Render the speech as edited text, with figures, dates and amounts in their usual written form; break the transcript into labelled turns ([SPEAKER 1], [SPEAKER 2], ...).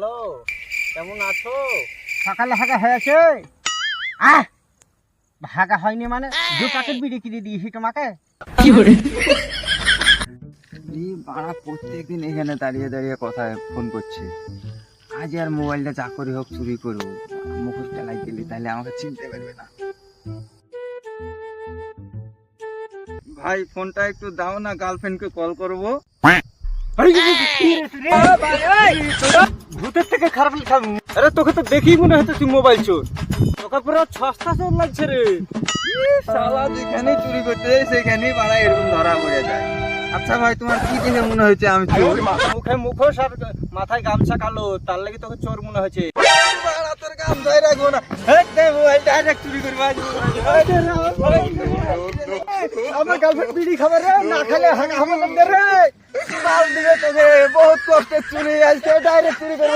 [SPEAKER 1] Hello, কেমন আছো?
[SPEAKER 2] সকালে হাগা হয়েছে? হাগা হয়নি মানে 2 প্যাকেট বিড়ি কিনে দিয়েছি তোমাকে।
[SPEAKER 3] বাড়া প্রত্যেকদিন এখানে দাঁড়িয়ে দাঁড়িয়ে কথা ফোন করছে। আজ আর মোবাইলটা যা করে হোক চুরি করবো, মুখোশ চালাই গেলি তাহলে আমাকে চিনতে পারবে না। ভাই ফোনটা একটু দাও না, গার্লফ্রেন্ডকে কল করবো।
[SPEAKER 2] ভূতের থেকে খারাপ খাবো। আরে তোকে তো দেখেই মনে হচ্ছে তুই মোবাইল চোর। তোকে পুরো সস্তা চোর লাগছে রে।
[SPEAKER 3] শালা যেখানেই চুরি করতে যাই সেখানেই বাড়া এরকম ধরা পড়ে যায়। আচ্ছা ভাই তোমার কি দেখে মনে হয়েছে আমি চোর?
[SPEAKER 2] মুখে মুখোশ আর মাথায় গামছা কালো, তার লাগি তোকে চোর মনে হয়েছে।
[SPEAKER 3] বাড়া তোর গামছাই রাখবো না, মোবাইল ডাইরেক্ট চুরি করবো।
[SPEAKER 2] আমার গার্লফ্রেন্ড বিড়ি খাবে রে, না খেলে হাগা হবে রে।
[SPEAKER 3] মাল দিবে তোকে, বহুত কষ্টের চুরি, আজকে ডাইরেক্ট চুরি করবো।